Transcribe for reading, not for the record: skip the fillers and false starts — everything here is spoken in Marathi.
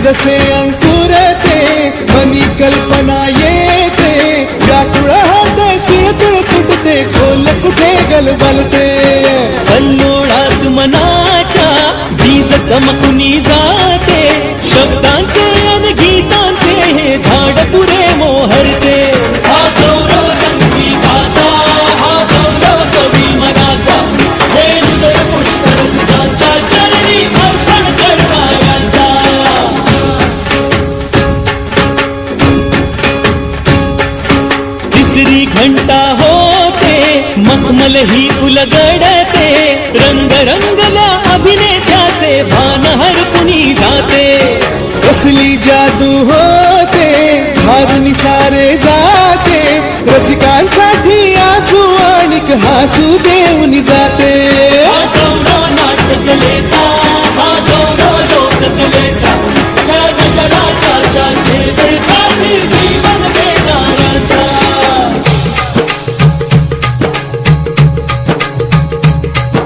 जसे अंकुरते मनी कल्पना येते व्याकुळ हात किळकिळ फुटते खोल कुठे गलबलते कल्लोळात मनाच्या बीज चमकुनी जाते शब्दांचे अन गीतांचे हे झाड पुरे मोहरते हा गौरव संगीताचा हा गौरव कवी मनाचा हे हृदय पुष्कर सुखाच्या चरणी अर्पण करणाऱ्याचा तिसरी घंटा होते मखमल ही उलगडते रंग रंगल्या अभिनेत्याचे भान हरपुनी जाते कसली जादू होते हारून सारे जाते रसिकांसाठी आसू आणिक हसू दे